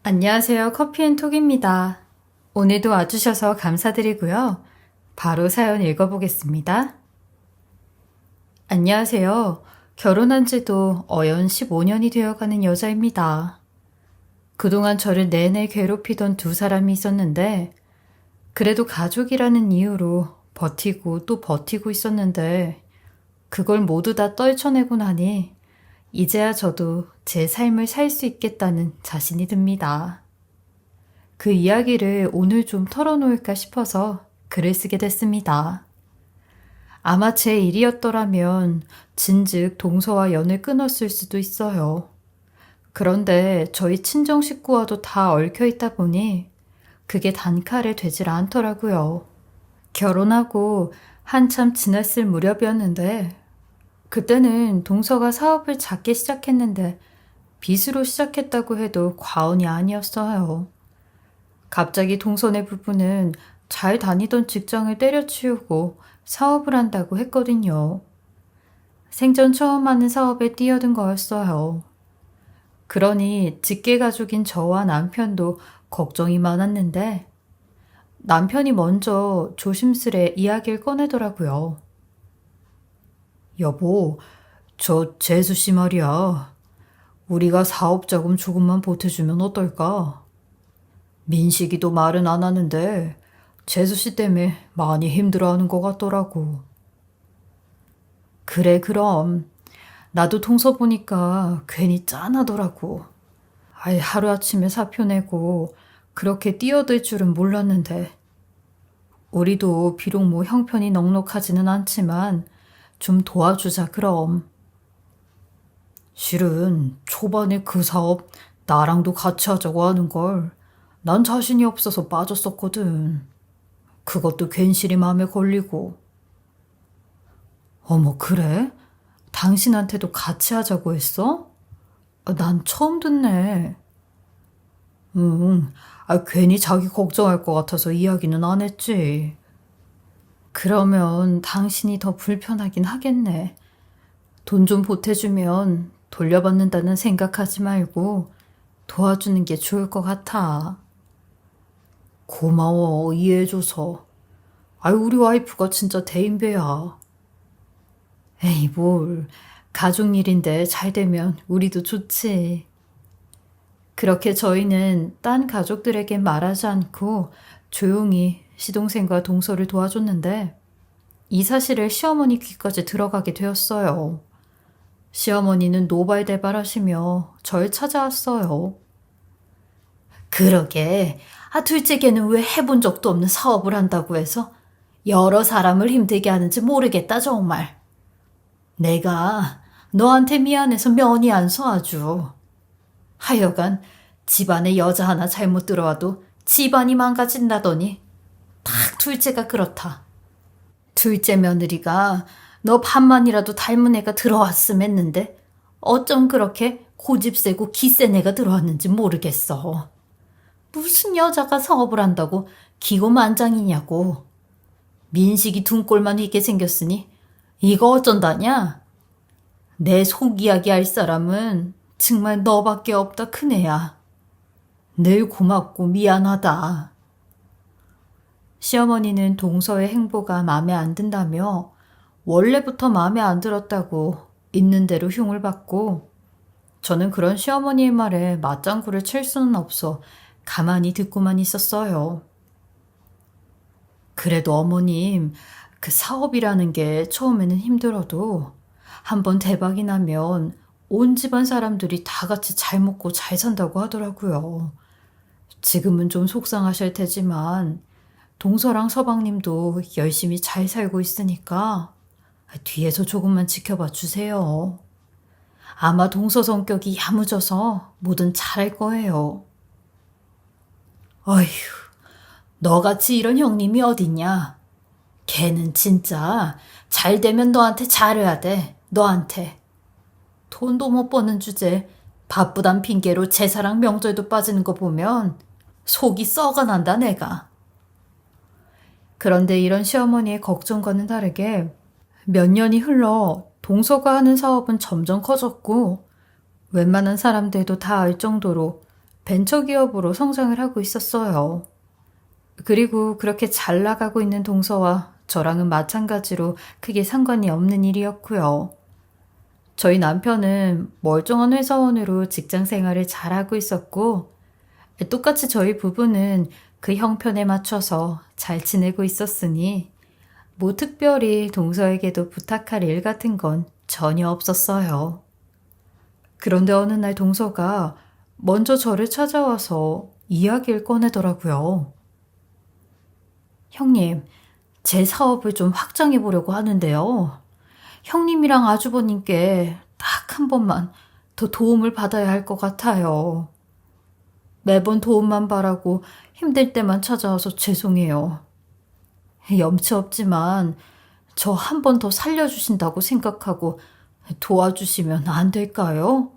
안녕하세요. 커피앤톡입니다. 오늘도 와주셔서 감사드리고요. 바로 사연 읽어보겠습니다. 안녕하세요. 결혼한 지도 어연 15년이 되어가는 여자입니다. 그동안 저를 내내 괴롭히던 두 사람이 있었는데, 그래도 가족이라는 이유로 버티고 또 버티고 있었는데, 그걸 모두 다 떨쳐내고 나니, 이제야 저도 제 삶을 살 수 있겠다는 자신이 듭니다. 그 이야기를 오늘 좀 털어놓을까 싶어서 글을 쓰게 됐습니다. 아마 제 일이었더라면 진즉 동서와 연을 끊었을 수도 있어요. 그런데 저희 친정 식구와도 다 얽혀 있다 보니 그게 단칼에 되질 않더라고요. 결혼하고 한참 지났을 무렵이었는데 그때는 동서가 사업을 작게 시작했는데 빚으로 시작했다고 해도 과언이 아니었어요. 갑자기 동서네 부부는 잘 다니던 직장을 때려치우고 사업을 한다고 했거든요. 생전 처음 하는 사업에 뛰어든 거였어요. 그러니 직계가족인 저와 남편도 걱정이 많았는데 남편이 먼저 조심스레 이야기를 꺼내더라고요. 여보, 저 재수 씨 말이야. 우리가 사업 자금 조금만 보태주면 어떨까? 민식이도 말은 안 하는데 재수 씨 때문에 많이 힘들어하는 것 같더라고. 그래, 그럼. 나도 동서 보니까 괜히 짠하더라고. 아이, 하루아침에 사표 내고 그렇게 뛰어들 줄은 몰랐는데. 우리도 비록 뭐 형편이 넉넉하지는 않지만 좀 도와주자, 그럼. 실은 초반에 그 사업 나랑도 같이 하자고 하는 걸 난 자신이 없어서 빠졌었거든. 그것도 괜시리 마음에 걸리고. 어머, 그래? 당신한테도 같이 하자고 했어? 난 처음 듣네. 응, 괜히 자기 걱정할 것 같아서 이야기는 안 했지. 그러면 당신이 더 불편하긴 하겠네. 돈 좀 보태주면 돌려받는다는 생각하지 말고 도와주는 게 좋을 것 같아. 고마워, 이해해줘서. 우리 와이프가 진짜 대인배야. 에이, 뭘. 가족 일인데 잘 되면 우리도 좋지. 그렇게 저희는 딴 가족들에게 말하지 않고 조용히 시동생과 동서를 도와줬는데 이 사실을 시어머니 귀까지 들어가게 되었어요. 시어머니는 노발대발하시며 절 찾아왔어요. 그러게, 둘째 걔는 왜 해본 적도 없는 사업을 한다고 해서 여러 사람을 힘들게 하는지 모르겠다, 정말. 내가 너한테 미안해서 면이 안 서 아주. 하여간 집안에 여자 하나 잘못 들어와도 집안이 망가진다더니 딱 둘째가 그렇다. 둘째 며느리가 너 반만이라도 닮은 애가 들어왔음 했는데 어쩜 그렇게 고집 세고 기센 애가 들어왔는지 모르겠어. 무슨 여자가 사업을 한다고 기고만장이냐고. 민식이 둔꼴만 있게 생겼으니 이거 어쩐다냐? 내 속 이야기 할 사람은 정말 너밖에 없다, 큰애야. 늘 고맙고 미안하다. 시어머니는 동서의 행보가 마음에 안 든다며 원래부터 마음에 안 들었다고 있는 대로 흉을 받고 저는 그런 시어머니의 말에 맞장구를 칠 수는 없어 가만히 듣고만 있었어요. 그래도 어머님, 그 사업이라는 게 처음에는 힘들어도 한번 대박이 나면 온 집안 사람들이 다 같이 잘 먹고 잘 산다고 하더라고요. 지금은 좀 속상하실 테지만 동서랑 서방님도 열심히 잘 살고 있으니까 뒤에서 조금만 지켜봐 주세요. 아마 동서 성격이 야무져서 뭐든 잘할 거예요. 어휴, 너같이 이런 형님이 어딨냐? 걔는 진짜 잘 되면 너한테 잘해야 돼, 너한테. 돈도 못 버는 주제 바쁘단 핑계로 제사랑 명절도 빠지는 거 보면 속이 썩어난다, 내가. 그런데 이런 시어머니의 걱정과는 다르게 몇 년이 흘러 동서가 하는 사업은 점점 커졌고 웬만한 사람들도 다 알 정도로 벤처기업으로 성장을 하고 있었어요. 그리고 그렇게 잘 나가고 있는 동서와 저랑은 마찬가지로 크게 상관이 없는 일이었고요. 저희 남편은 멀쩡한 회사원으로 직장 생활을 잘하고 있었고, 똑같이 저희 부부는 그 형편에 맞춰서 잘 지내고 있었으니, 뭐 특별히 동서에게도 부탁할 일 같은 건 전혀 없었어요. 그런데 어느 날 동서가 먼저 저를 찾아와서 이야기를 꺼내더라고요. 형님, 제 사업을 좀 확장해 보려고 하는데요. 형님이랑 아주버님께 딱 한 번만 더 도움을 받아야 할 것 같아요. 매번 도움만 바라고 힘들 때만 찾아와서 죄송해요. 염치 없지만 저 한 번 더 살려주신다고 생각하고 도와주시면 안 될까요?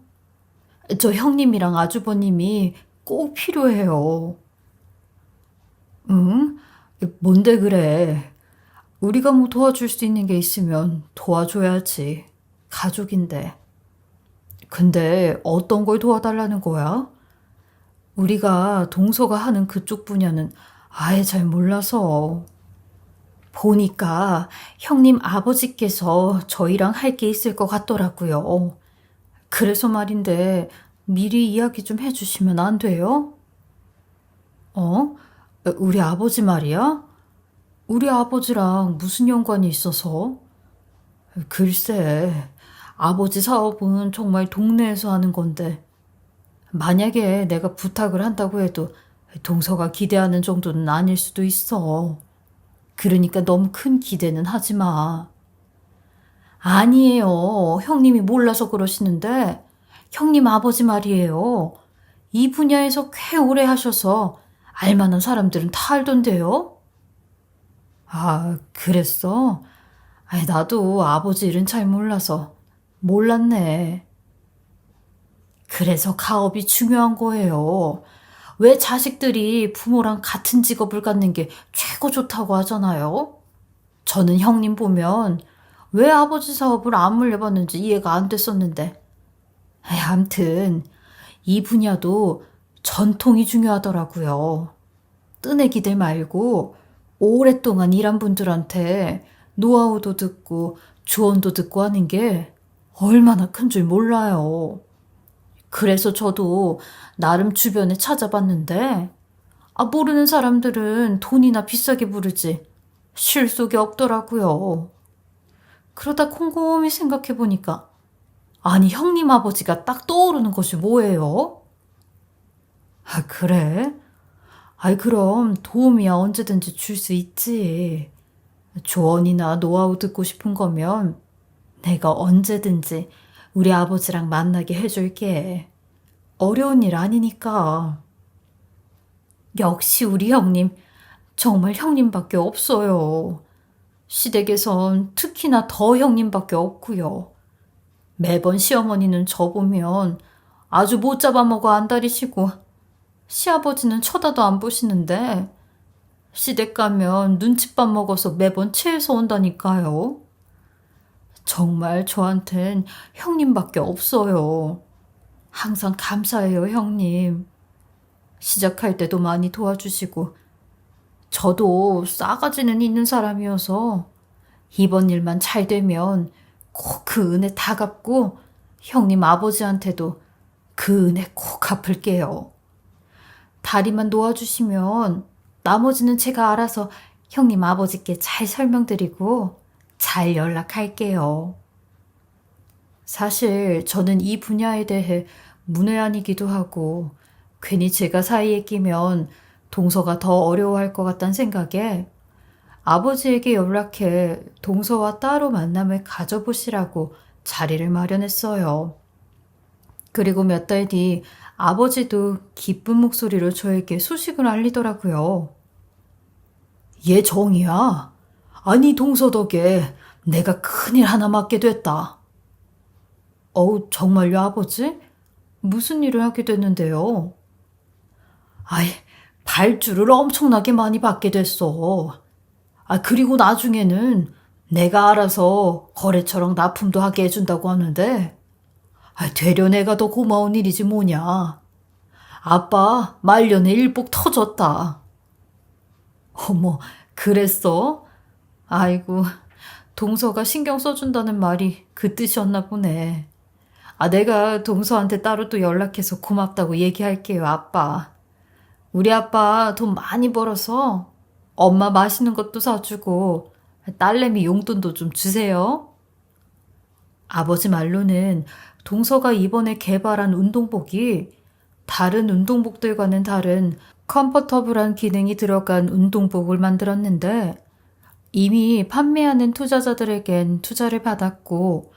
저 형님이랑 아주버님이 꼭 필요해요. 응? 뭔데 그래? 우리가 뭐 도와줄 수 있는 게 있으면 도와줘야지. 가족인데. 근데 어떤 걸 도와달라는 거야? 우리가 동서가 하는 그쪽 분야는 아예 잘 몰라서. 보니까 형님 아버지께서 저희랑 할 게 있을 것 같더라고요. 그래서 말인데 미리 이야기 좀 해주시면 안 돼요? 어? 우리 아버지 말이야? 우리 아버지랑 무슨 연관이 있어서? 글쎄, 아버지 사업은 정말 동네에서 하는 건데, 만약에 내가 부탁을 한다고 해도 동서가 기대하는 정도는 아닐 수도 있어. 그러니까 너무 큰 기대는 하지 마. 아니에요. 형님이 몰라서 그러시는데, 형님 아버지 말이에요. 이 분야에서 꽤 오래 하셔서 알만한 사람들은 다 알던데요? 아, 그랬어? 아이, 나도 아버지 일은 잘 몰라서 몰랐네. 그래서 가업이 중요한 거예요. 왜 자식들이 부모랑 같은 직업을 갖는 게 최고 좋다고 하잖아요? 저는 형님 보면 왜 아버지 사업을 안 물려봤는지 이해가 안 됐었는데. 암튼 이 분야도 전통이 중요하더라고요. 뜨내기들 말고 오랫동안 일한 분들한테 노하우도 듣고 조언도 듣고 하는 게 얼마나 큰 줄 몰라요. 그래서 저도 나름 주변에 찾아봤는데, 모르는 사람들은 돈이나 비싸게 부르지 실속이 없더라고요. 그러다 곰곰이 생각해보니까, 아니, 형님 아버지가 딱 떠오르는 것이 뭐예요? 아, 그래? 아이, 그럼 도움이야 언제든지 줄 수 있지. 조언이나 노하우 듣고 싶은 거면 내가 언제든지 우리 아버지랑 만나게 해줄게. 어려운 일 아니니까. 역시 우리 형님, 정말 형님밖에 없어요. 시댁에선 특히나 더 형님밖에 없고요. 매번 시어머니는 저 보면 아주 못 잡아먹어 안달이시고, 시아버지는 쳐다도 안 보시는데 시댁 가면 눈칫밥 먹어서 매번 체해서 온다니까요. 정말 저한텐 형님밖에 없어요. 항상 감사해요, 형님. 시작할 때도 많이 도와주시고, 저도 싸가지는 있는 사람이어서 이번 일만 잘 되면 꼭 그 은혜 다 갚고 형님 아버지한테도 그 은혜 꼭 갚을게요. 다리만 놓아주시면 나머지는 제가 알아서 형님 아버지께 잘 설명드리고 잘 연락할게요. 사실 저는 이 분야에 대해 문외한이기도 하고 괜히 제가 사이에 끼면 동서가 더 어려워할 것 같다는 생각에 아버지에게 연락해 동서와 따로 만남을 가져보시라고 자리를 마련했어요. 그리고 몇 달 뒤 아버지도 기쁜 목소리로 저에게 소식을 알리더라고요. 얘 정이야. 아니 동서 덕에 내가 큰일 하나 맡게 됐다. 정말요 아버지? 무슨 일을 하게 됐는데요? 아이, 발주를 엄청나게 많이 받게 됐어. 그리고 나중에는 내가 알아서 거래처랑 납품도 하게 해준다고 하는데, 되려 내가 더 고마운 일이지 뭐냐. 아빠 말년에 일복 터졌다. 어머, 그랬어? 아이고, 동서가 신경 써준다는 말이 그 뜻이었나 보네. 내가 동서한테 따로 또 연락해서 고맙다고 얘기할게요, 아빠. 우리 아빠 돈 많이 벌어서 엄마 맛있는 것도 사주고 딸내미 용돈도 좀 주세요. 아버지 말로는 동서가 이번에 개발한 운동복이 다른 운동복들과는 다른 컴포터블한 기능이 들어간 운동복을 만들었는데 이미 판매하는 투자자들에겐 투자를 받았고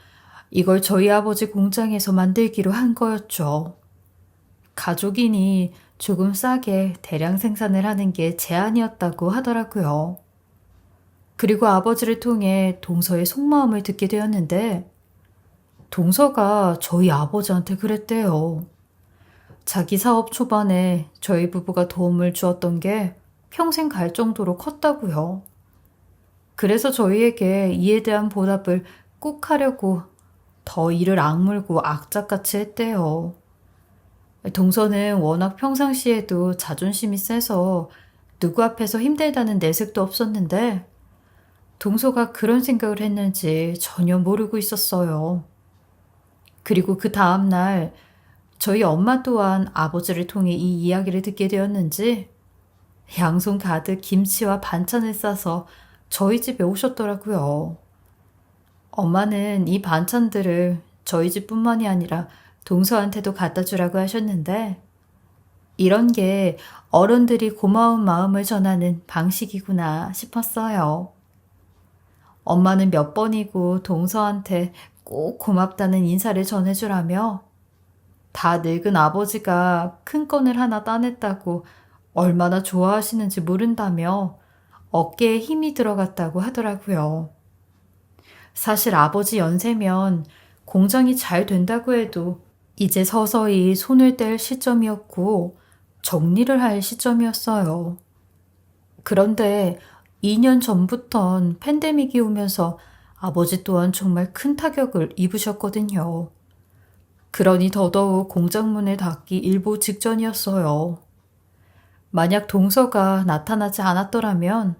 이걸 저희 아버지 공장에서 만들기로 한 거였죠. 가족이니 조금 싸게 대량 생산을 하는 게 제안이었다고 하더라고요. 그리고 아버지를 통해 동서의 속마음을 듣게 되었는데 동서가 저희 아버지한테 그랬대요. 자기 사업 초반에 저희 부부가 도움을 주었던 게 평생 갈 정도로 컸다고요. 그래서 저희에게 이에 대한 보답을 꼭 하려고 더 이를 악물고 악착같이 했대요. 동서는 워낙 평상시에도 자존심이 세서 누구 앞에서 힘들다는 내색도 없었는데 동서가 그런 생각을 했는지 전혀 모르고 있었어요. 그리고 그 다음날 저희 엄마 또한 아버지를 통해 이 이야기를 듣게 되었는지 양손 가득 김치와 반찬을 싸서 저희 집에 오셨더라고요. 엄마는 이 반찬들을 저희 집뿐만이 아니라 동서한테도 갖다 주라고 하셨는데 이런 게 어른들이 고마운 마음을 전하는 방식이구나 싶었어요. 엄마는 몇 번이고 동서한테 꼭 고맙다는 인사를 전해주라며 다 늙은 아버지가 큰 건을 하나 따냈다고 얼마나 좋아하시는지 모른다며 어깨에 힘이 들어갔다고 하더라고요. 사실 아버지 연세면 공장이 잘 된다고 해도 이제 서서히 손을 뗄 시점이었고 정리를 할 시점이었어요. 그런데 2년 전부턴 팬데믹이 오면서 아버지 또한 정말 큰 타격을 입으셨거든요. 그러니 더더욱 공장 문을 닫기 일보 직전이었어요. 만약 동서가 나타나지 않았더라면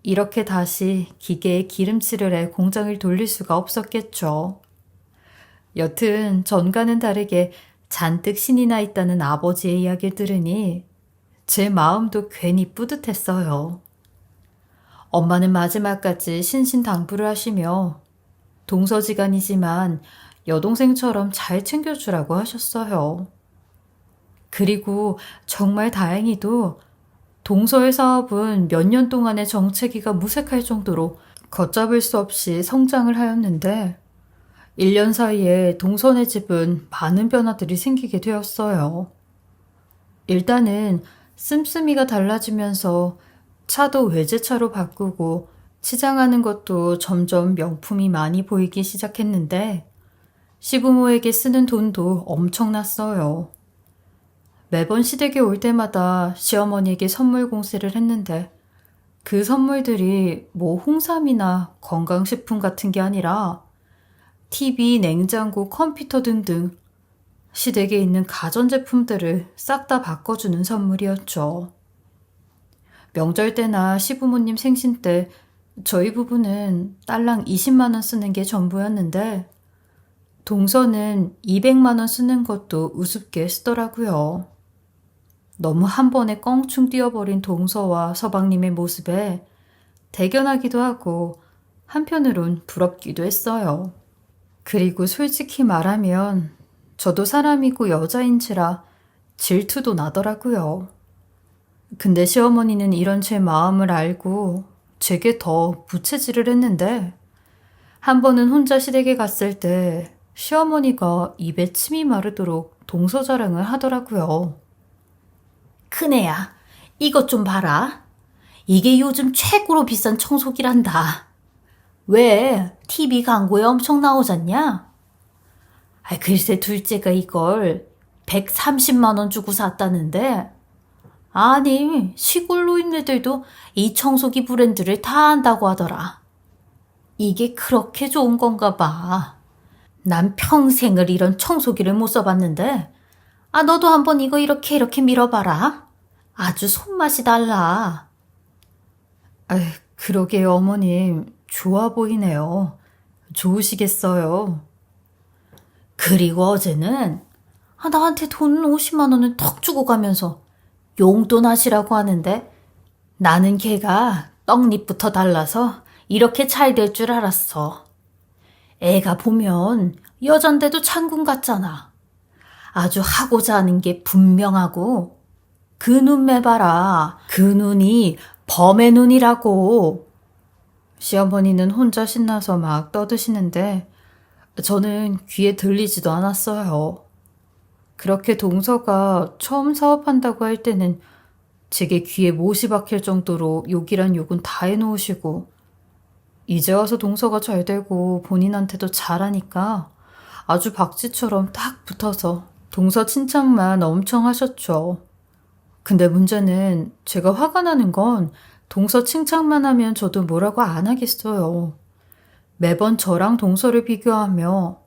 이렇게 다시 기계에 기름칠을 해 공장을 돌릴 수가 없었겠죠. 여튼 전과는 다르게 잔뜩 신이 나 있다는 아버지의 이야기를 들으니 제 마음도 괜히 뿌듯했어요. 엄마는 마지막까지 신신당부를 하시며 동서지간이지만 여동생처럼 잘 챙겨주라고 하셨어요. 그리고 정말 다행히도 동서의 사업은 몇 년 동안의 정체기가 무색할 정도로 걷잡을 수 없이 성장을 하였는데 1년 사이에 동서네 집은 많은 변화들이 생기게 되었어요. 일단은 씀씀이가 달라지면서 차도 외제차로 바꾸고 치장하는 것도 점점 명품이 많이 보이기 시작했는데 시부모에게 쓰는 돈도 엄청났어요. 매번 시댁에 올 때마다 시어머니에게 선물 공세를 했는데 그 선물들이 뭐 홍삼이나 건강식품 같은 게 아니라 TV, 냉장고, 컴퓨터 등등 시댁에 있는 가전제품들을 싹 다 바꿔주는 선물이었죠. 명절 때나 시부모님 생신 때 저희 부부는 딸랑 20만 원 쓰는 게 전부였는데 동서는 200만 원 쓰는 것도 우습게 쓰더라고요. 너무 한 번에 껑충 뛰어버린 동서와 서방님의 모습에 대견하기도 하고 한편으론 부럽기도 했어요. 그리고 솔직히 말하면 저도 사람이고 여자인지라 질투도 나더라고요. 근데 시어머니는 이런 제 마음을 알고 제게 더 부채질을 했는데 한 번은 혼자 시댁에 갔을 때 시어머니가 입에 침이 마르도록 동서 자랑을 하더라고요. 큰애야, 이것 좀 봐라. 이게 요즘 최고로 비싼 청소기란다. 왜 TV 광고에 엄청 나오잖냐? 글쎄 둘째가 이걸 130만 원 주고 샀다는데 아니 시골 노인네들도 이 청소기 브랜드를 다 안다고 하더라. 이게 그렇게 좋은 건가 봐. 난 평생을 이런 청소기를 못 써봤는데 너도 한번 이거 이렇게 밀어봐라. 아주 손맛이 달라. 그러게요, 어머님. 좋아 보이네요. 좋으시겠어요. 그리고 어제는 나한테 돈 50만 원을 턱 주고 가면서 용돈 하시라고 하는데 나는 걔가 떡잎부터 달라서 이렇게 잘 될 줄 알았어. 애가 보면 여잔데도 장군 같잖아. 아주 하고자 하는 게 분명하고 그 눈매 봐라. 그 눈이 범의 눈이라고. 시어머니는 혼자 신나서 막 떠드시는데 저는 귀에 들리지도 않았어요. 그렇게 동서가 처음 사업한다고 할 때는 제게 귀에 못이 박힐 정도로 욕이란 욕은 다 해놓으시고 이제 와서 동서가 잘 되고 본인한테도 잘하니까 아주 박쥐처럼 딱 붙어서 동서 칭찬만 엄청 하셨죠. 근데 문제는 제가 화가 나는 건 동서 칭찬만 하면 저도 뭐라고 안 하겠어요. 매번 저랑 동서를 비교하며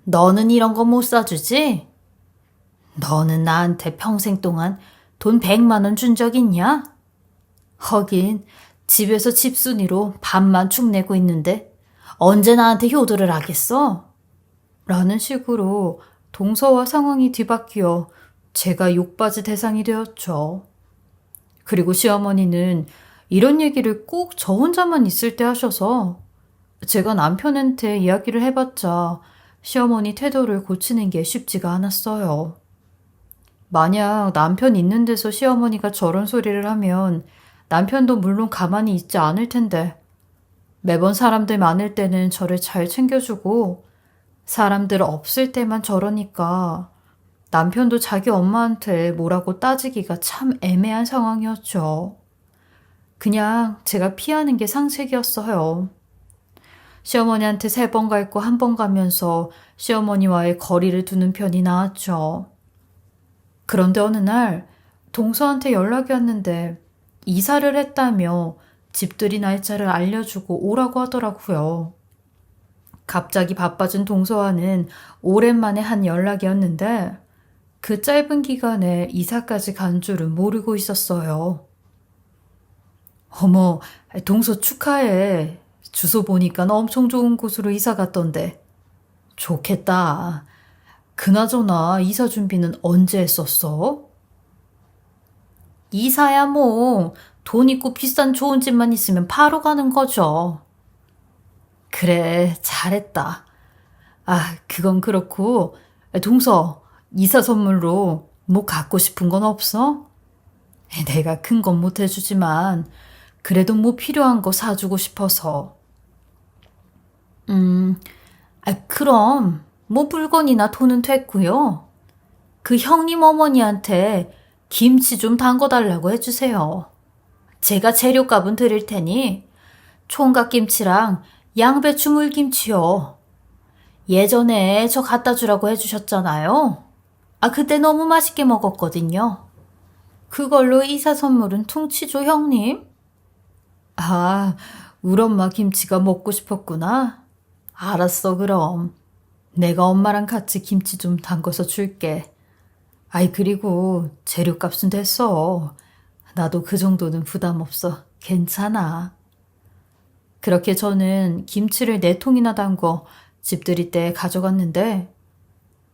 너는 이런 거 못 사주지? 너는 나한테 평생 동안 돈 100만 원 준 적 있냐? 하긴 집에서 집순이로 밥만 축내고 있는데 언제 나한테 효도를 하겠어? 라는 식으로 동서와 상황이 뒤바뀌어 제가 욕받이 대상이 되었죠. 그리고 시어머니는 이런 얘기를 꼭 저 혼자만 있을 때 하셔서 제가 남편한테 이야기를 해봤자 시어머니 태도를 고치는 게 쉽지가 않았어요. 만약 남편 있는 데서 시어머니가 저런 소리를 하면 남편도 물론 가만히 있지 않을 텐데 매번 사람들 많을 때는 저를 잘 챙겨주고 사람들 없을 때만 저러니까 남편도 자기 엄마한테 뭐라고 따지기가 참 애매한 상황이었죠. 그냥 제가 피하는 게 상책이었어요. 시어머니한테 3번 갈 거 1번 가면서 시어머니와의 거리를 두는 편이 나았죠. 그런데 어느 날 동서한테 연락이 왔는데 이사를 했다며 집들이 날짜를 알려주고 오라고 하더라고요. 갑자기 바빠진 동서와는 오랜만에 한 연락이었는데 그 짧은 기간에 이사까지 간 줄은 모르고 있었어요. 어머, 동서 축하해. 주소 보니까 엄청 좋은 곳으로 이사 갔던데. 좋겠다. 그나저나 이사 준비는 언제 했었어? 이사야 뭐 돈 있고 비싼 좋은 집만 있으면 바로 가는 거죠. 그래, 잘했다. 그건 그렇고 동서, 이사 선물로 뭐 갖고 싶은 건 없어? 내가 큰 건 못 해주지만 그래도 뭐 필요한 거 사주고 싶어서. 그럼 뭐 물건이나 돈은 됐고요. 그 형님 어머니한테 김치 좀 담궈달라고 해주세요. 제가 재료값은 드릴 테니 총각김치랑 양배추 물김치요. 예전에 저 갖다 주라고 해주셨잖아요. 그때 너무 맛있게 먹었거든요. 그걸로 이사 선물은 퉁치죠, 형님? 우리 엄마 김치가 먹고 싶었구나. 알았어, 그럼. 내가 엄마랑 같이 김치 좀 담궈서 줄게. 그리고 재료값은 됐어. 나도 그 정도는 부담 없어. 괜찮아. 그렇게 저는 김치를 4통이나 담궈 집들이 때 가져갔는데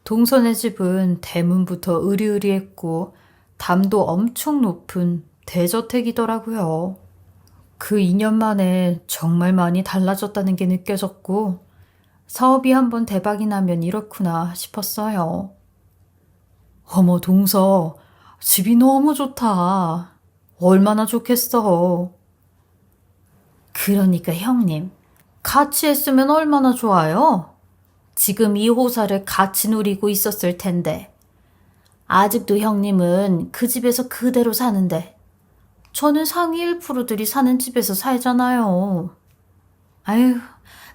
동선의 집은 대문부터 으리으리했고 담도 엄청 높은 대저택이더라고요. 그 2년 만에 정말 많이 달라졌다는 게 느껴졌고 사업이 한번 대박이 나면 이렇구나 싶었어요. 어머, 동서, 집이 너무 좋다. 얼마나 좋겠어. 그러니까 형님, 같이 했으면 얼마나 좋아요? 지금 이 호사를 같이 누리고 있었을 텐데. 아직도 형님은 그 집에서 그대로 사는데 저는 상위 1%들이 사는 집에서 살잖아요.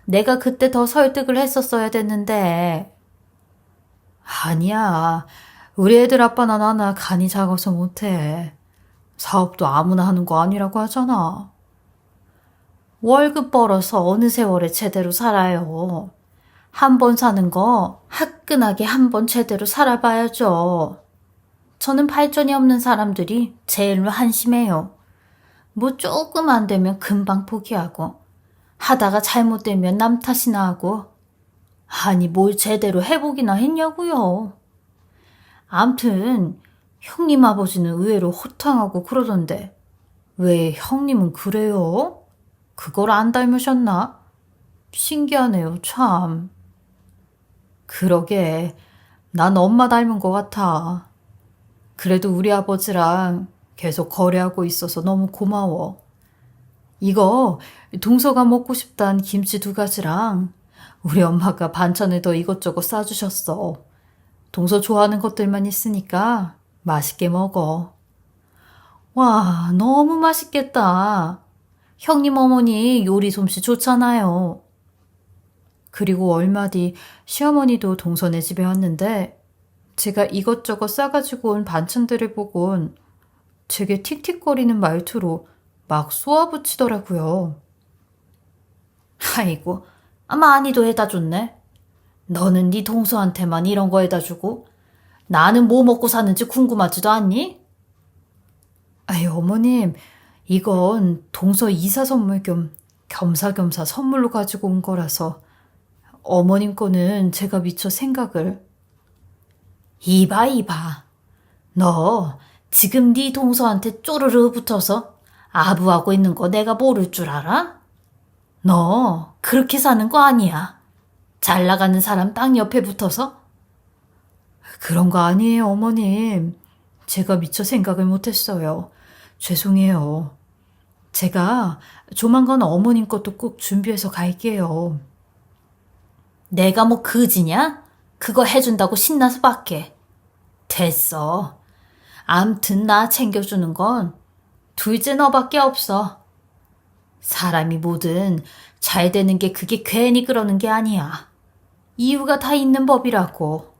내가 그때 더 설득을 했었어야 됐는데. 아니야. 우리 애들 아빠나 나나 간이 작아서 못해. 사업도 아무나 하는 거 아니라고 하잖아. 월급 벌어서 어느 세월에 제대로 살아요. 한 번 사는 거 화끈하게 한 번 제대로 살아봐야죠. 저는 발전이 없는 사람들이 제일로 한심해요. 뭐 조금 안 되면 금방 포기하고 하다가 잘못되면 남 탓이나 하고 아니 뭘 제대로 해보기나 했냐고요. 암튼 형님 아버지는 의외로 호탕하고 그러던데 왜 형님은 그래요? 그걸 안 닮으셨나? 신기하네요, 참. 그러게, 난 엄마 닮은 것 같아. 그래도 우리 아버지랑 계속 거래하고 있어서 너무 고마워. 이거 동서가 먹고 싶단 김치 2가지랑 우리 엄마가 반찬에 더 이것저것 싸주셨어. 동서 좋아하는 것들만 있으니까 맛있게 먹어. 와, 너무 맛있겠다. 형님 어머니 요리 솜씨 좋잖아요. 그리고 얼마 뒤 시어머니도 동서네 집에 왔는데 제가 이것저것 싸가지고 온 반찬들을 보곤 되게 틱틱거리는 말투로 막 쏘아붙이더라고요. 아이고, 많이도 해다 줬네. 너는 네 동서한테만 이런 거 해다 주고 나는 뭐 먹고 사는지 궁금하지도 않니? 아이, 어머님, 이건 동서 이사 선물 겸 겸사겸사 선물로 가지고 온 거라서 어머님 거는 제가 미처 생각을. 이봐. 너 지금 네 동서한테 쪼르르 붙어서 아부하고 있는 거 내가 모를 줄 알아? 너 그렇게 사는 거 아니야. 잘 나가는 사람 딱 옆에 붙어서? 그런 거 아니에요, 어머님. 제가 미처 생각을 못했어요. 죄송해요. 제가 조만간 어머님 것도 꼭 준비해서 갈게요. 내가 뭐 그지냐? 그거 해준다고 신나서 밖에. 됐어. 암튼 나 챙겨주는 건 둘째 너밖에 없어. 사람이 뭐든 잘 되는 게 그게 괜히 그러는 게 아니야. 이유가 다 있는 법이라고.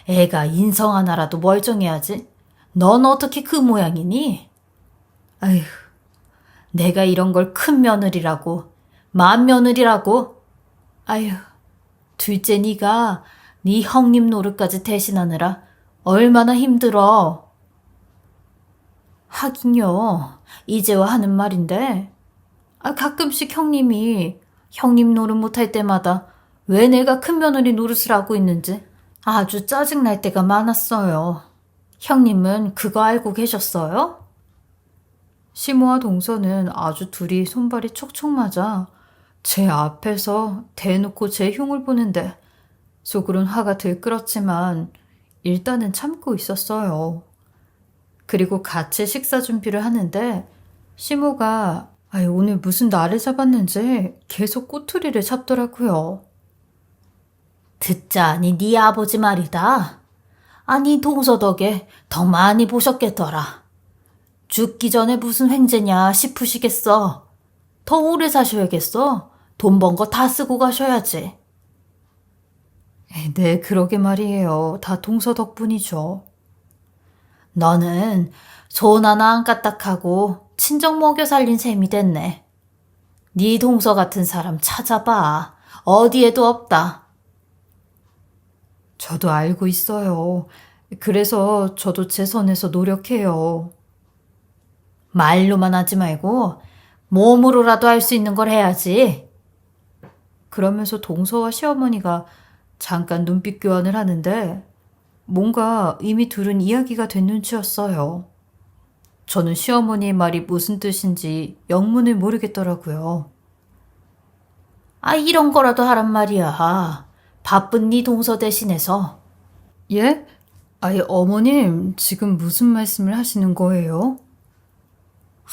애가 인성 하나라도 멀쩡해야지. 넌 어떻게 그 모양이니? 아휴, 내가 이런 걸 큰 며느리라고, 맏며느리라고. 아휴, 둘째 네가 네 형님 노릇까지 대신하느라 얼마나 힘들어. 하긴요, 이제와 하는 말인데 가끔씩 형님이 형님 노릇 못할 때마다 왜 내가 큰 며느리 노릇을 하고 있는지 아주 짜증날 때가 많았어요. 형님은 그거 알고 계셨어요? 시모와 동서는 아주 둘이 손발이 촉촉 맞아 제 앞에서 대놓고 제 흉을 보는데 속으론 화가 들끓었지만 일단은 참고 있었어요. 그리고 같이 식사 준비를 하는데 시모가 오늘 무슨 날을 잡았는지 계속 꼬투리를 잡더라고요. 듣자니 네 아버지 말이다. 아니 동서 덕에 더 많이 보셨겠더라. 죽기 전에 무슨 횡재냐 싶으시겠어. 더 오래 사셔야겠어. 돈 번 거 다 쓰고 가셔야지. 네, 그러게 말이에요. 다 동서 덕분이죠. 너는 손 하나 안 까딱하고 친정 먹여 살린 셈이 됐네. 네 동서 같은 사람 찾아봐. 어디에도 없다. 저도 알고 있어요. 그래서 저도 제 선에서 노력해요. 말로만 하지 말고 몸으로라도 할 수 있는 걸 해야지. 그러면서 동서와 시어머니가 잠깐 눈빛 교환을 하는데 뭔가 이미 들은 이야기가 된 눈치였어요. 저는 시어머니의 말이 무슨 뜻인지 영문을 모르겠더라고요. 이런 거라도 하란 말이야. 바쁜 네 동서 대신해서. 예? 어머님, 지금 무슨 말씀을 하시는 거예요?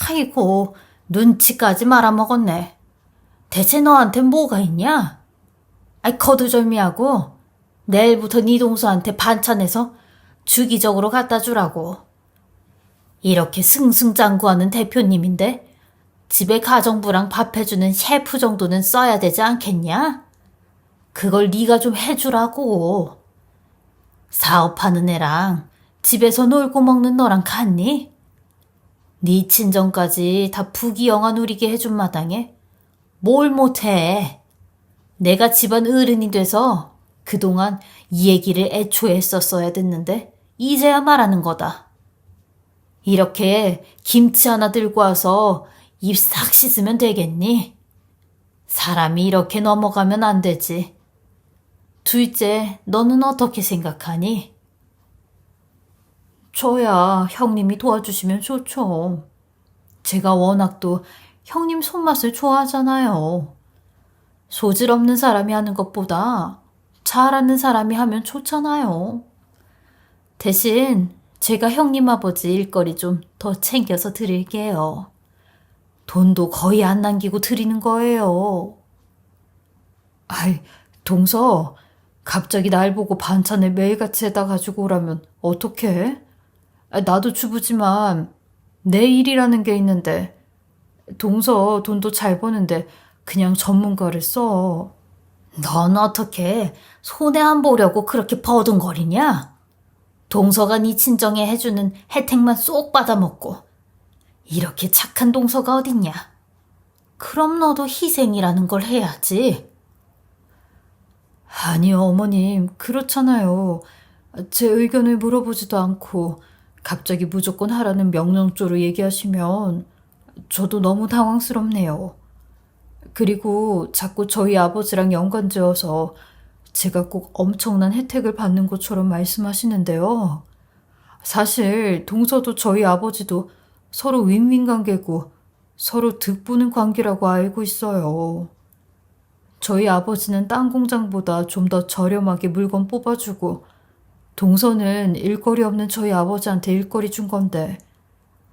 아이고, 눈치까지 말아먹었네. 대체 너한테 뭐가 있냐? 거두절미하고 내일부터 네 동서한테 반찬해서 주기적으로 갖다 주라고. 이렇게 승승장구하는 대표님인데 집에 가정부랑 밥 해주는 셰프 정도는 써야 되지 않겠냐? 그걸 네가 좀 해주라고. 사업하는 애랑 집에서 놀고 먹는 너랑 같니? 네 친정까지 다 부귀영화 누리게 해준 마당에 뭘 못해. 내가 집안 어른이 돼서 그동안 이 얘기를 애초에 했었어야 됐는데 이제야 말하는 거다. 이렇게 김치 하나 들고 와서 입 싹 씻으면 되겠니? 사람이 이렇게 넘어가면 안 되지. 둘째, 너는 어떻게 생각하니? 저야 형님이 도와주시면 좋죠. 제가 워낙 또 형님 손맛을 좋아하잖아요. 소질 없는 사람이 하는 것보다 잘하는 사람이 하면 좋잖아요. 대신 제가 형님 아버지 일거리 좀 더 챙겨서 드릴게요. 돈도 거의 안 남기고 드리는 거예요. 아이, 동서, 갑자기 날 보고 반찬을 매일같이 해다 가지고 오라면 어떡해? 나도 주부지만 내 일이라는 게 있는데 동서 돈도 잘 버는데 그냥 전문가를 써. 넌 어떻게 손해 안 보려고 그렇게 버둥거리냐? 동서가 네 친정에 해주는 혜택만 쏙 받아먹고 이렇게 착한 동서가 어딨냐? 그럼 너도 희생이라는 걸 해야지. 아니요, 어머님. 그렇잖아요. 제 의견을 물어보지도 않고 갑자기 무조건 하라는 명령조로 얘기하시면 저도 너무 당황스럽네요. 그리고 자꾸 저희 아버지랑 연관지어서 제가 꼭 엄청난 혜택을 받는 것처럼 말씀하시는데요. 사실 동서도 저희 아버지도 서로 윈윈 관계고 서로 득보는 관계라고 알고 있어요. 저희 아버지는 땅 공장보다 좀 더 저렴하게 물건 뽑아주고 동서는 일거리 없는 저희 아버지한테 일거리 준 건데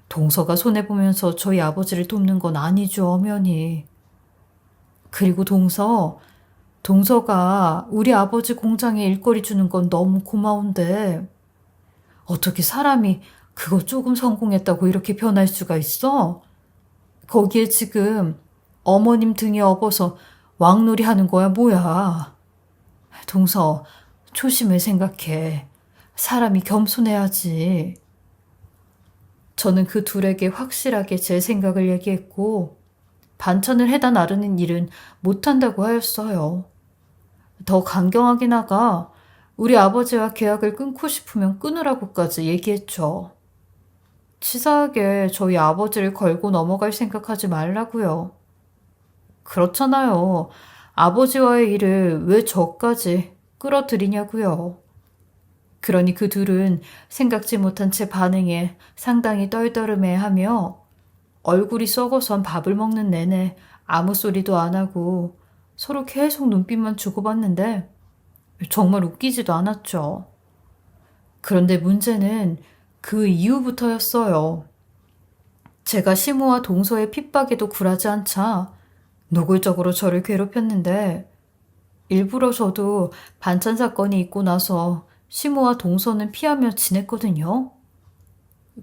동서가 손해보면서 저희 아버지를 돕는 건 아니죠, 엄연히. 그리고 동서가 우리 아버지 공장에 일거리 주는 건 너무 고마운데 어떻게 사람이 그거 조금 성공했다고 이렇게 변할 수가 있어? 거기에 지금 어머님 등에 업어서 왕놀이 하는 거야, 뭐야. 동서, 초심을 생각해. 사람이 겸손해야지. 저는 그 둘에게 확실하게 제 생각을 얘기했고 반찬을 해다 나르는 일은 못한다고 하였어요. 더 강경하게 나가 우리 아버지와 계약을 끊고 싶으면 끊으라고까지 얘기했죠. 치사하게 저희 아버지를 걸고 넘어갈 생각하지 말라고요. 그렇잖아요. 아버지와의 일을 왜 저까지 끌어들이냐고요. 그러니 그 둘은 생각지 못한 제 반응에 상당히 떨떠름해하며 얼굴이 썩어선 밥을 먹는 내내 아무 소리도 안 하고 서로 계속 눈빛만 주고받는데 정말 웃기지도 않았죠. 그런데 문제는 그 이후부터였어요. 제가 시모와 동서의 핍박에도 굴하지 않자 노골적으로 저를 괴롭혔는데 일부러 저도 반찬 사건이 있고 나서 시모와 동서는 피하며 지냈거든요.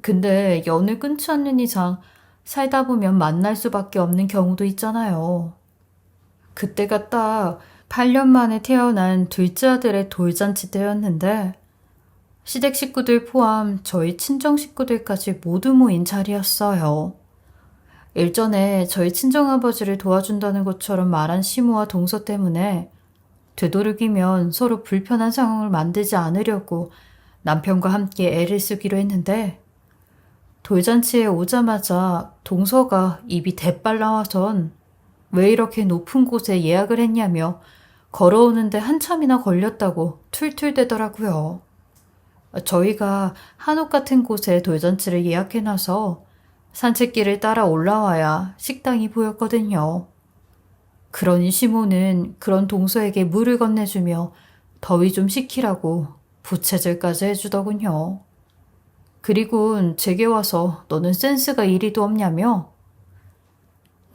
근데 연을 끊지 않는 이상 살다 보면 만날 수밖에 없는 경우도 있잖아요. 그때가 딱 8년 만에 태어난 둘째 아들의 돌잔치 때였는데 시댁 식구들 포함 저희 친정 식구들까지 모두 모인 자리였어요. 일전에 저희 친정아버지를 도와준다는 것처럼 말한 시모와 동서 때문에 되도록이면 서로 불편한 상황을 만들지 않으려고 남편과 함께 애를 쓰기로 했는데 돌잔치에 오자마자 동서가 입이 대빨 나와선 왜 이렇게 높은 곳에 예약을 했냐며 걸어오는데 한참이나 걸렸다고 툴툴대더라고요. 저희가 한옥 같은 곳에 돌잔치를 예약해놔서 산책길을 따라 올라와야 식당이 보였거든요. 그러니 시모는 그런 동서에게 물을 건네주며 더위 좀 식히라고 부채질까지 해주더군요. 그리곤 제게 와서 너는 센스가 이리도 없냐며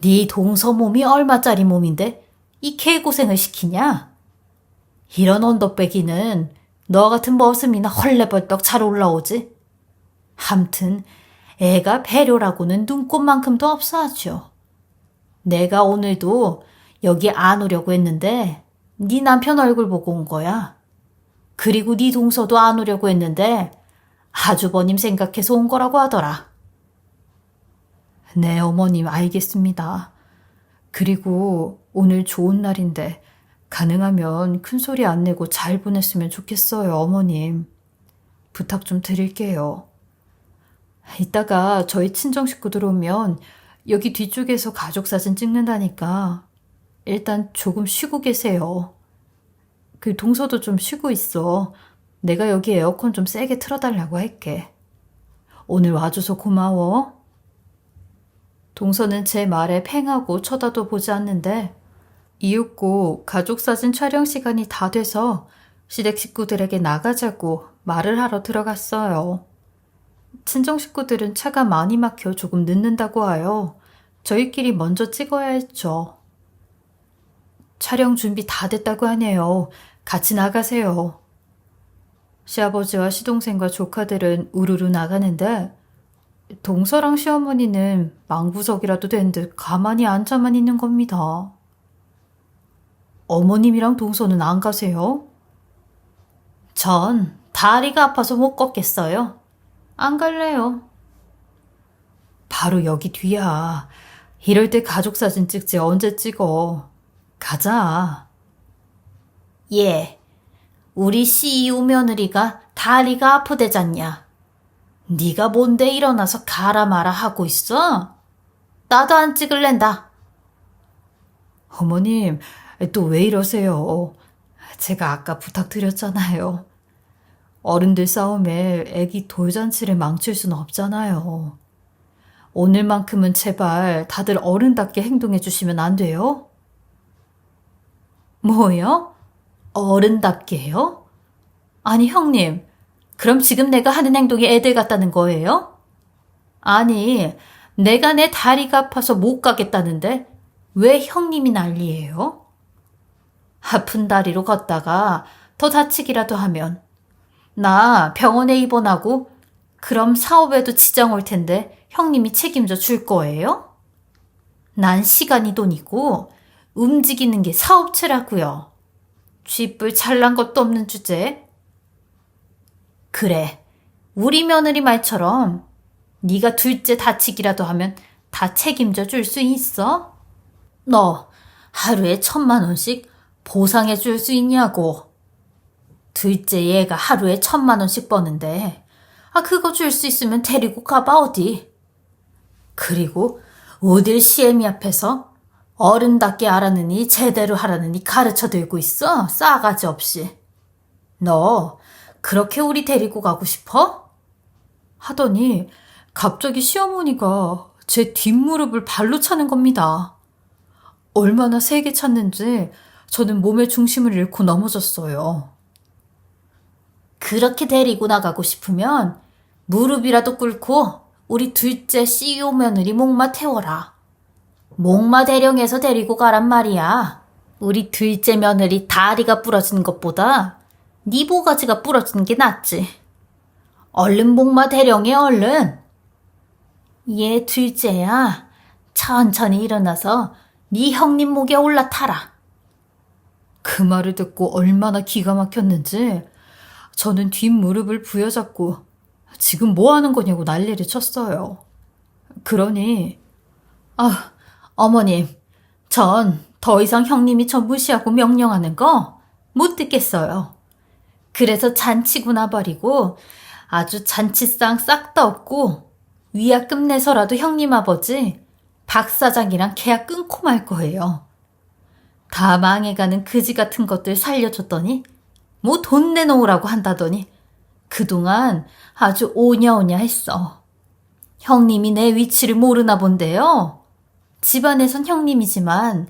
네 동서 몸이 얼마짜리 몸인데 이 개고생을 시키냐? 이런 언덕배기는 너 같은 머슴이나 헐레벌떡 잘 올라오지. 함튼 애가 배려라고는 눈꼽만큼도 없어 하죠. 내가 오늘도 여기 안 오려고 했는데 네 남편 얼굴 보고 온 거야. 그리고 네 동서도 안 오려고 했는데 아주버님 생각해서 온 거라고 하더라. 네, 어머님 알겠습니다. 그리고 오늘 좋은 날인데 가능하면 큰 소리 안 내고 잘 보냈으면 좋겠어요, 어머님. 부탁 좀 드릴게요. 이따가 저희 친정 식구들 오면 여기 뒤쪽에서 가족 사진 찍는다니까 일단 조금 쉬고 계세요. 그 동서도 좀 쉬고 있어. 내가 여기 에어컨 좀 세게 틀어달라고 할게. 오늘 와줘서 고마워. 동서는 제 말에 팽하고 쳐다도 보지 않는데 이윽고 가족 사진 촬영 시간이 다 돼서 시댁 식구들에게 나가자고 말을 하러 들어갔어요. 친정 식구들은 차가 많이 막혀 조금 늦는다고 하여 저희끼리 먼저 찍어야 했죠. 촬영 준비 다 됐다고 하네요. 같이 나가세요. 시아버지와 시동생과 조카들은 우르르 나가는데 동서랑 시어머니는 망부석이라도 된 듯 가만히 앉아만 있는 겁니다. 어머님이랑 동서는 안 가세요? 전 다리가 아파서 못 걷겠어요. 안 갈래요. 바로 여기 뒤야. 이럴 때 가족 사진 찍지 언제 찍어. 가자. 예, 우리 CEO 며느리가 다리가 아프대잖냐. 네가 뭔데 일어나서 가라 마라 하고 있어? 나도 안 찍을랜다. 어머님, 또 왜 이러세요? 제가 아까 부탁드렸잖아요. 어른들 싸움에 애기 돌잔치를 망칠 수는 없잖아요. 오늘만큼은 제발 다들 어른답게 행동해 주시면 안 돼요? 뭐요? 어른답게요? 아니 형님, 그럼 지금 내가 하는 행동이 애들 같다는 거예요? 아니, 내가 내 다리가 아파서 못 가겠다는데 왜 형님이 난리예요? 아픈 다리로 걷다가 더 다치기라도 하면 나 병원에 입원하고 그럼 사업에도 지장 올 텐데 형님이 책임져 줄 거예요? 난 시간이 돈이고 움직이는 게 사업체라고요. 쥐뿔 잘난 것도 없는 주제. 그래, 우리 며느리 말처럼 네가 둘째 다치기라도 하면 다 책임져 줄 수 있어? 너 하루에 1,000만 원씩 보상해 줄 수 있냐고. 둘째 얘가 하루에 1,000만 원씩 버는데 그거 줄 수 있으면 데리고 가봐 어디. 그리고 어딜 시애미 앞에서 어른답게 하라느니 제대로 하라느니 가르쳐 들고 있어 싸가지 없이. 너 그렇게 우리 데리고 가고 싶어? 하더니 갑자기 시어머니가 제 뒷무릎을 발로 차는 겁니다. 얼마나 세게 찼는지 저는 몸의 중심을 잃고 넘어졌어요. 그렇게 데리고 나가고 싶으면 무릎이라도 꿇고 우리 둘째 CEO 며느리 목마 태워라. 목마 대령에서 데리고 가란 말이야. 우리 둘째 며느리 다리가 부러지는 것보다 네 모가지가 부러지는 게 낫지. 얼른 목마 대령에 얼른. 얘 둘째야. 천천히 일어나서 네 형님 목에 올라타라. 그 말을 듣고 얼마나 기가 막혔는지 저는 뒷무릎을 부여잡고 지금 뭐 하는 거냐고 난리를 쳤어요. 그러니 어머님, 전 더 이상 형님이 저 무시하고 명령하는 거 못 듣겠어요. 그래서 잔치고 나버리고 아주 잔치상 싹 다 없고 위약 끝내서라도 형님 아버지 박 사장이랑 계약 끊고 말 거예요. 다 망해가는 그지 같은 것들 살려줬더니 뭐 돈 내놓으라고 한다더니 그동안 아주 오냐오냐 했어. 형님이 내 위치를 모르나 본데요. 집안에선 형님이지만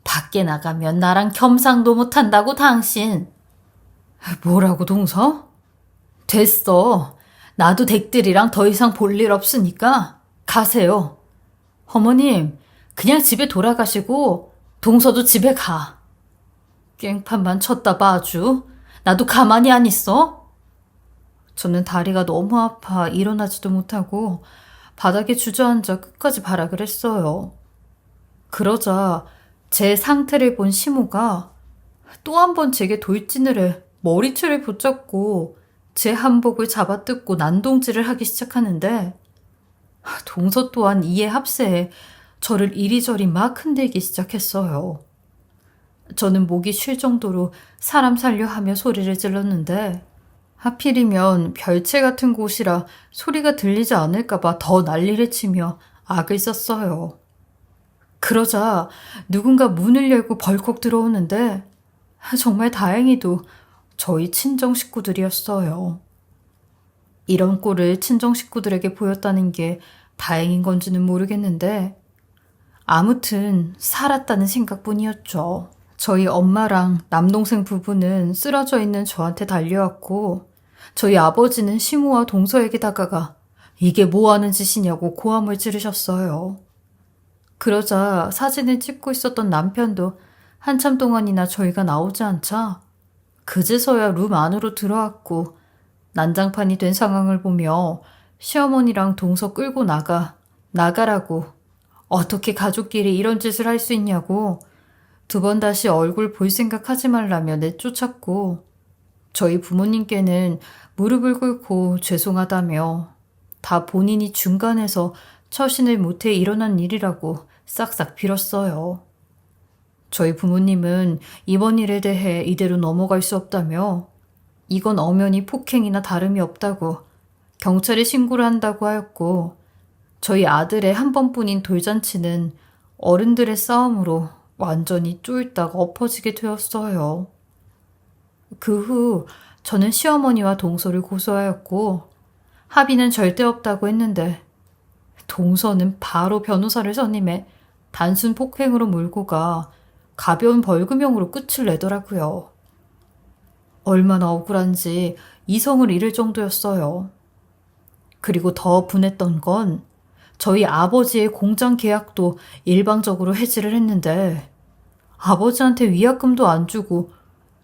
밖에 나가면 나랑 겸상도 못한다고 당신. 뭐라고 동서? 됐어. 나도 댁들이랑 더 이상 볼 일 없으니까 가세요. 어머님, 그냥 집에 돌아가시고 동서도 집에 가. 깽판만 쳤다 봐 아주. 나도 가만히 안 있어. 저는 다리가 너무 아파 일어나지도 못하고 바닥에 주저앉아 끝까지 발악을 했어요. 그러자 제 상태를 본 시모가 또 한 번 제게 돌진을 해 머리채를 붙잡고 제 한복을 잡아뜯고 난동질을 하기 시작하는데 동서 또한 이에 합세해 저를 이리저리 막 흔들기 시작했어요. 저는 목이 쉴 정도로 사람 살려 하며 소리를 질렀는데 하필이면 별채 같은 곳이라 소리가 들리지 않을까봐 더 난리를 치며 악을 썼어요. 그러자 누군가 문을 열고 벌컥 들어오는데 정말 다행히도 저희 친정 식구들이었어요. 이런 꼴을 친정 식구들에게 보였다는 게 다행인 건지는 모르겠는데 아무튼 살았다는 생각뿐이었죠. 저희 엄마랑 남동생 부부는 쓰러져 있는 저한테 달려왔고 저희 아버지는 시모와 동서에게 다가가 이게 뭐 하는 짓이냐고 고함을 지르셨어요. 그러자 사진을 찍고 있었던 남편도 한참 동안이나 저희가 나오지 않자 그제서야 룸 안으로 들어왔고 난장판이 된 상황을 보며 시어머니랑 동서 끌고 나가라고 어떻게 가족끼리 이런 짓을 할 수 있냐고 두 번 다시 얼굴 볼 생각하지 말라며 내쫓았고 저희 부모님께는 무릎을 꿇고 죄송하다며 다 본인이 중간에서 처신을 못해 일어난 일이라고 싹싹 빌었어요. 저희 부모님은 이번 일에 대해 이대로 넘어갈 수 없다며 이건 엄연히 폭행이나 다름이 없다고 경찰에 신고를 한다고 하였고 저희 아들의 한 번뿐인 돌잔치는 어른들의 싸움으로 완전히 쫄딱 엎어지게 되었어요. 그 후 저는 시어머니와 동서를 고소하였고 합의는 절대 없다고 했는데 동서는 바로 변호사를 선임해 단순 폭행으로 몰고 가 가벼운 벌금형으로 끝을 내더라고요. 얼마나 억울한지 이성을 잃을 정도였어요. 그리고 더 분했던 건 저희 아버지의 공장 계약도 일방적으로 해지를 했는데 아버지한테 위약금도 안 주고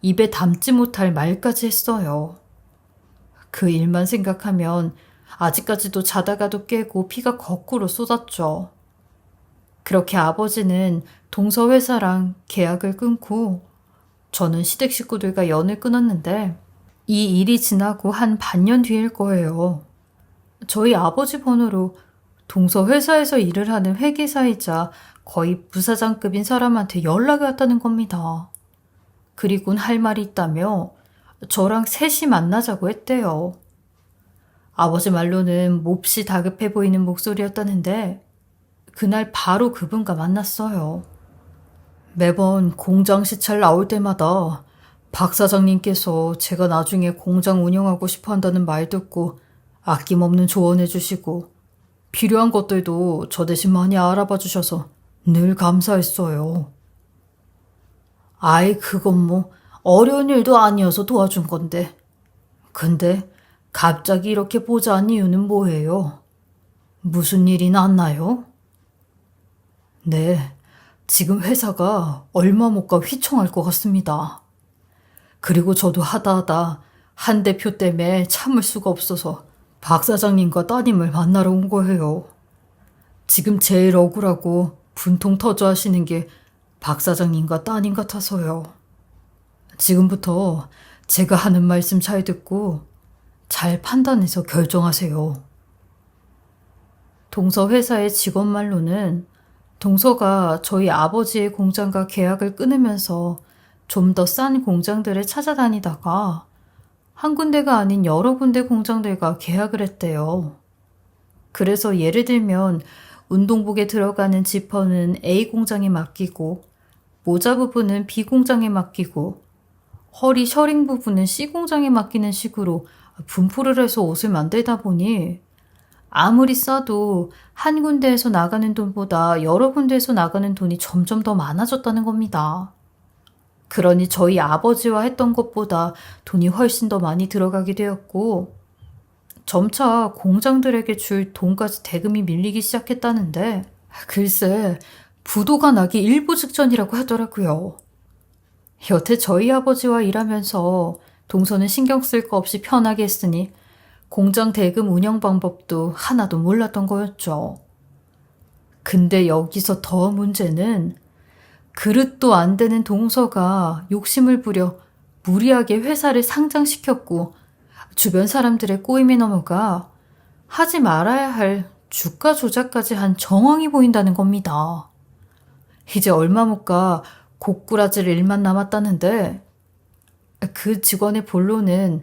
입에 담지 못할 말까지 했어요. 그 일만 생각하면 아직까지도 자다가도 깨고 피가 거꾸로 쏟았죠. 그렇게 아버지는 동서 회사랑 계약을 끊고 저는 시댁 식구들과 연을 끊었는데 이 일이 지나고 한 반년 뒤일 거예요. 저희 아버지 번호로 동서 회사에서 일을 하는 회계사이자 거의 부사장급인 사람한테 연락이 왔다는 겁니다. 그리곤 할 말이 있다며 저랑 셋이 만나자고 했대요. 아버지 말로는 몹시 다급해 보이는 목소리였다는데 그날 바로 그분과 만났어요. 매번 공장 시찰 나올 때마다 박 사장님께서 제가 나중에 공장 운영하고 싶어 한다는 말 듣고 아낌없는 조언해 주시고 필요한 것들도 저 대신 많이 알아봐 주셔서 늘 감사했어요. 아이, 그건 뭐 어려운 일도 아니어서 도와준 건데. 근데 갑자기 이렇게 보자는 이유는 뭐예요? 무슨 일이 났나요? 네, 지금 회사가 얼마 못 가 휘청할 것 같습니다. 그리고 저도 하다하다 한 대표 때문에 참을 수가 없어서 박 사장님과 따님을 만나러 온 거예요. 지금 제일 억울하고 분통 터져 하시는 게 박 사장님과 따님 같아서요. 지금부터 제가 하는 말씀 잘 듣고 잘 판단해서 결정하세요. 동서 회사의 직원 말로는 동서가 저희 아버지의 공장과 계약을 끊으면서 좀 더 싼 공장들을 찾아다니다가 한 군데가 아닌 여러 군데 공장들과 계약을 했대요. 그래서 예를 들면 운동복에 들어가는 지퍼는 A 공장에 맡기고 모자 부분은 B 공장에 맡기고 허리 셔링 부분은 C 공장에 맡기는 식으로 분포를 해서 옷을 만들다 보니 아무리 싸도 한 군데에서 나가는 돈보다 여러 군데에서 나가는 돈이 점점 더 많아졌다는 겁니다. 그러니 저희 아버지와 했던 것보다 돈이 훨씬 더 많이 들어가게 되었고 점차 공장들에게 줄 돈까지 대금이 밀리기 시작했다는데 글쎄 부도가 나기 일보 직전이라고 하더라고요. 여태 저희 아버지와 일하면서 동서는 신경 쓸 거 없이 편하게 했으니 공장 대금 운영 방법도 하나도 몰랐던 거였죠. 근데 여기서 더 문제는 그릇도 안 되는 동서가 욕심을 부려 무리하게 회사를 상장시켰고 주변 사람들의 꼬임에 넘어가 하지 말아야 할 주가 조작까지 한 정황이 보인다는 겁니다. 이제 얼마 못 가 고꾸라질 일만 남았다는데 그 직원의 본론은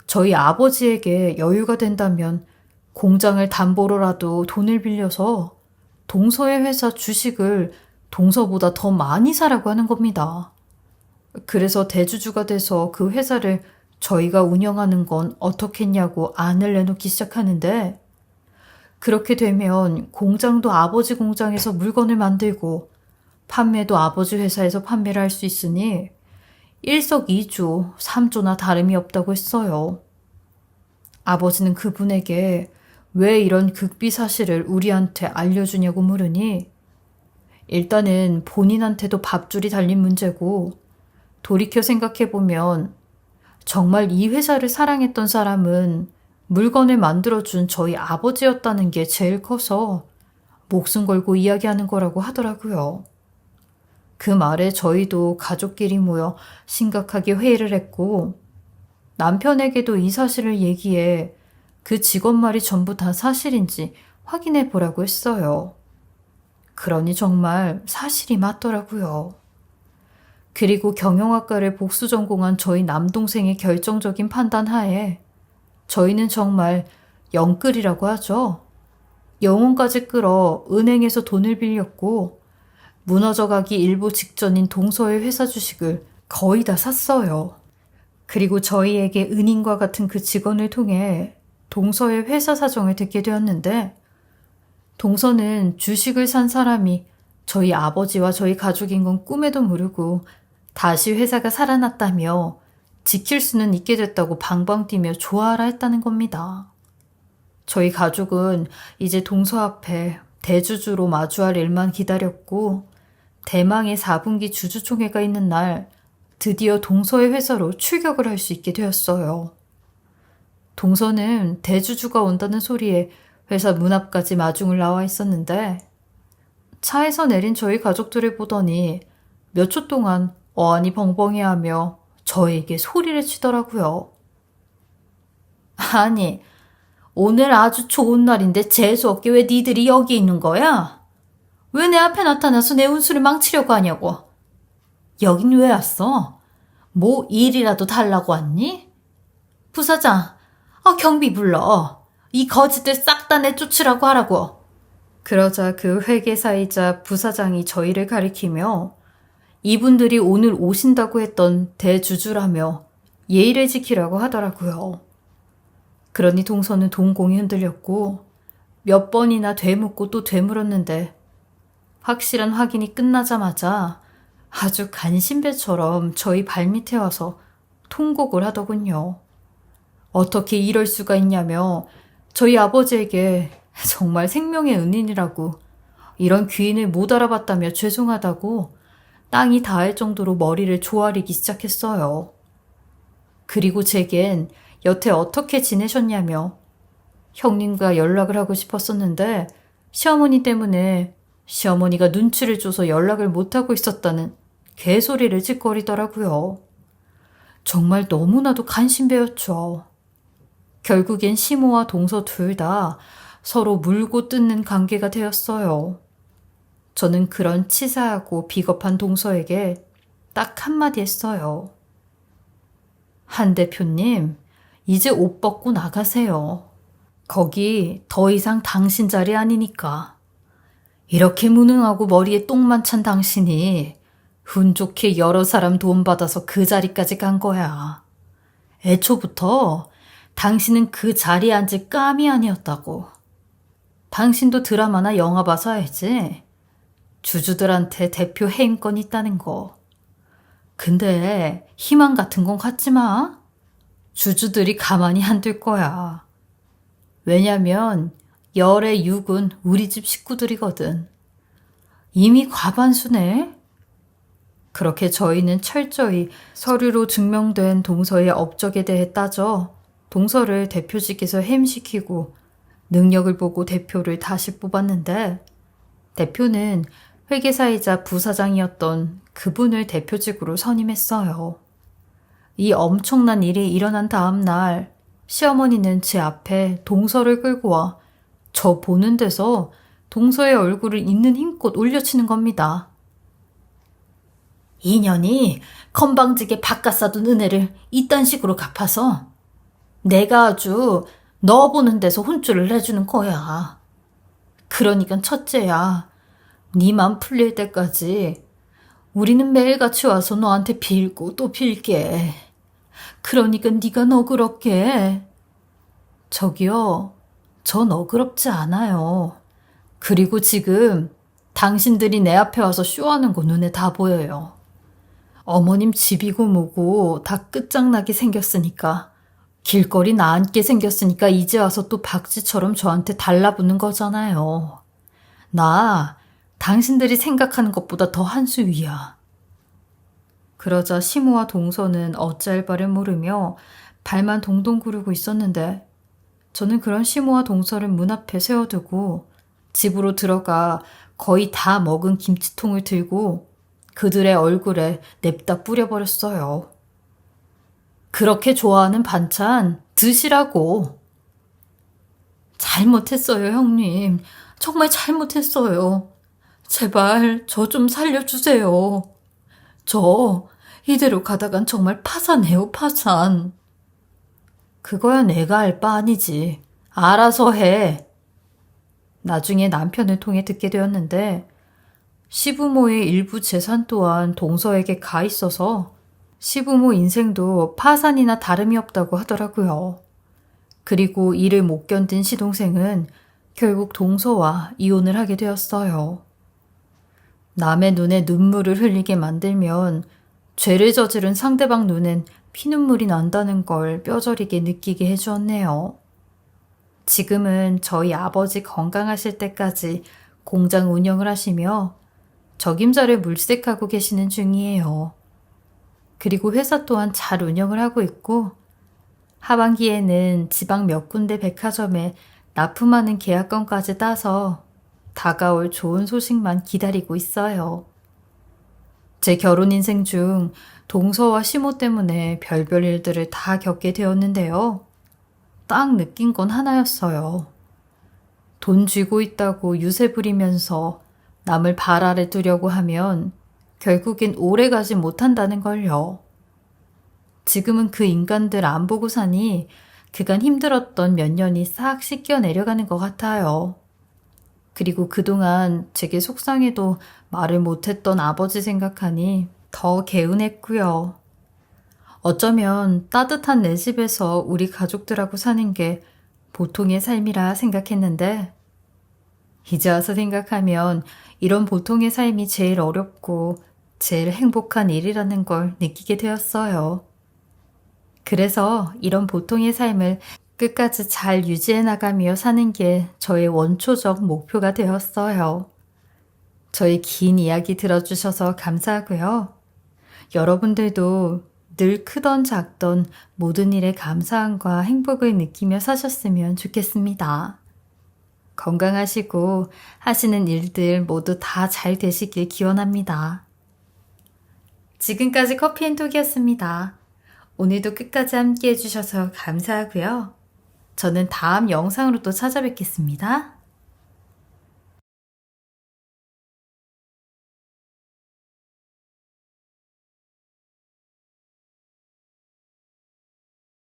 저희 아버지에게 여유가 된다면 공장을 담보로라도 돈을 빌려서 동서의 회사 주식을 동서보다 더 많이 사라고 하는 겁니다. 그래서 대주주가 돼서 그 회사를 저희가 운영하는 건 어떻겠냐고 안을 내놓기 시작하는데, 그렇게 되면 공장도 아버지 공장에서 물건을 만들고 판매도 아버지 회사에서 판매를 할 수 있으니 일석이조, 삼조나 다름이 없다고 했어요. 아버지는 그분에게 왜 이런 극비 사실을 우리한테 알려주냐고 물으니, 일단은 본인한테도 밥줄이 달린 문제고, 돌이켜 생각해보면 정말 이 회사를 사랑했던 사람은 물건을 만들어준 저희 아버지였다는 게 제일 커서 목숨 걸고 이야기하는 거라고 하더라고요. 그 말에 저희도 가족끼리 모여 심각하게 회의를 했고, 남편에게도 이 사실을 얘기해 그 직원 말이 전부 다 사실인지 확인해 보라고 했어요. 그러니 정말 사실이 맞더라고요. 그리고 경영학과를 복수 전공한 저희 남동생의 결정적인 판단 하에 저희는 정말 영끌이라고 하죠. 영혼까지 끌어 은행에서 돈을 빌렸고 무너져가기 일보 직전인 동서의 회사 주식을 거의 다 샀어요. 그리고 저희에게 은인과 같은 그 직원을 통해 동서의 회사 사정을 듣게 되었는데, 동서는 주식을 산 사람이 저희 아버지와 저희 가족인 건 꿈에도 모르고 다시 회사가 살아났다며 지킬 수는 있게 됐다고 방방 뛰며 좋아하라 했다는 겁니다. 저희 가족은 이제 동서 앞에 대주주로 마주할 일만 기다렸고, 대망의 4분기 주주총회가 있는 날 드디어 동서의 회사로 출격을 할 수 있게 되었어요. 동서는 대주주가 온다는 소리에 회사 문 앞까지 마중을 나와 있었는데, 차에서 내린 저희 가족들을 보더니 몇 초 동안 어안이 벙벙해하며 저에게 소리를 치더라고요. 아니, 오늘 아주 좋은 날인데 재수없게 왜 니들이 여기 있는 거야? 왜 내 앞에 나타나서 내 운수를 망치려고 하냐고. 여긴 왜 왔어? 뭐 일이라도 달라고 왔니? 부사장, 경비 불러. 이 거지들 싹 다 내쫓으라고 하라고. 그러자 그 회계사이자 부사장이 저희를 가리키며 이분들이 오늘 오신다고 했던 대주주라며 예의를 지키라고 하더라고요. 그러니 동서는 동공이 흔들렸고 몇 번이나 되묻고 또 되물었는데, 확실한 확인이 끝나자마자 아주 간신배처럼 저희 발밑에 와서 통곡을 하더군요. 어떻게 이럴 수가 있냐며 저희 아버지에게 정말 생명의 은인이라고, 이런 귀인을 못 알아봤다며 죄송하다고 땅이 닿을 정도로 머리를 조아리기 시작했어요. 그리고 제겐 여태 어떻게 지내셨냐며 형님과 연락을 하고 싶었었는데 시어머니 때문에 시어머니가 눈치를 줘서 연락을 못하고 있었다는 개소리를 짓거리더라고요. 정말 너무나도 간신배였죠. 결국엔 시모와 동서 둘 다 서로 물고 뜯는 관계가 되었어요. 저는 그런 치사하고 비겁한 동서에게 딱 한마디 했어요. 한 대표님, 이제 옷 벗고 나가세요. 거기 더 이상 당신 자리 아니니까. 이렇게 무능하고 머리에 똥만 찬 당신이 운 좋게 여러 사람 도움 받아서 그 자리까지 간 거야. 애초부터 당신은 그 자리에 앉을 감이 아니었다고. 당신도 드라마나 영화 봐서 알지? 주주들한테 대표 해임권 있다는 거. 근데 희망 같은 건 갖지 마. 주주들이 가만히 안 둘 거야. 왜냐면 열의 6은 우리 집 식구들이거든. 이미 과반수네. 그렇게 저희는 철저히 서류로 증명된 동서의 업적에 대해 따져 동서를 대표직에서 해임시키고 능력을 보고 대표를 다시 뽑았는데, 대표는 회계사이자 부사장이었던 그분을 대표직으로 선임했어요. 이 엄청난 일이 일어난 다음 날 시어머니는 제 앞에 동서를 끌고 와 저 보는 데서 동서의 얼굴을 있는 힘껏 올려치는 겁니다. 인연이 건방지게 바깥 사둔 은혜를 이딴 식으로 갚아서 내가 아주 너 보는 데서 혼쭐을 내주는 거야. 그러니까 첫째야, 네 맘 풀릴 때까지 우리는 매일같이 와서 너한테 빌고 또 빌게. 그러니까 네가 너그럽게. 저기요, 저 너그럽지 않아요. 그리고 지금 당신들이 내 앞에 와서 쇼하는 거 눈에 다 보여요. 어머님 집이고 뭐고 다 끝장나게 생겼으니까, 길거리 나앉게 생겼으니까 이제 와서 또 박쥐처럼 저한테 달라붙는 거잖아요. 나 당신들이 생각하는 것보다 더 한 수 위야. 그러자 시모와 동서는 어찌할 바를 모르며 발만 동동 구르고 있었는데, 저는 그런 시모와 동서를 문 앞에 세워두고 집으로 들어가 거의 다 먹은 김치통을 들고 그들의 얼굴에 냅다 뿌려버렸어요. 그렇게 좋아하는 반찬 드시라고. 잘못했어요, 형님. 정말 잘못했어요. 제발 저 좀 살려주세요. 저 이대로 가다간 정말 파산해요, 파산. 그거야 내가 알 바 아니지. 알아서 해. 나중에 남편을 통해 듣게 되었는데, 시부모의 일부 재산 또한 동서에게 가 있어서 시부모 인생도 파산이나 다름이 없다고 하더라고요. 그리고 이를 못 견딘 시동생은 결국 동서와 이혼을 하게 되었어요. 남의 눈에 눈물을 흘리게 만들면 죄를 저지른 상대방 눈엔 피눈물이 난다는 걸 뼈저리게 느끼게 해주었네요. 지금은 저희 아버지 건강하실 때까지 공장 운영을 하시며 적임자를 물색하고 계시는 중이에요. 그리고 회사 또한 잘 운영을 하고 있고, 하반기에는 지방 몇 군데 백화점에 납품하는 계약건까지 따서 다가올 좋은 소식만 기다리고 있어요. 제 결혼 인생 중 동서와 시모 때문에 별별 일들을 다 겪게 되었는데요. 딱 느낀 건 하나였어요. 돈 쥐고 있다고 유세 부리면서 남을 발 아래 두려고 하면 결국엔 오래 가지 못한다는 걸요. 지금은 그 인간들 안 보고 사니 그간 힘들었던 몇 년이 싹 씻겨 내려가는 것 같아요. 그리고 그동안 제게 속상해도 말을 못했던 아버지 생각하니 더 개운했고요. 어쩌면 따뜻한 내 집에서 우리 가족들하고 사는 게 보통의 삶이라 생각했는데, 이제 와서 생각하면 이런 보통의 삶이 제일 어렵고 제일 행복한 일이라는 걸 느끼게 되었어요. 그래서 이런 보통의 삶을 끝까지 잘 유지해 나가며 사는 게 저의 원초적 목표가 되었어요. 저의 긴 이야기 들어주셔서 감사하고요. 여러분들도 늘 크던 작던 모든 일에 감사함과 행복을 느끼며 사셨으면 좋겠습니다. 건강하시고 하시는 일들 모두 다 잘 되시길 기원합니다. 지금까지 커피앤톡이었습니다. 오늘도 끝까지 함께 해주셔서 감사하고요. 저는 다음 영상으로 또 찾아뵙겠습니다.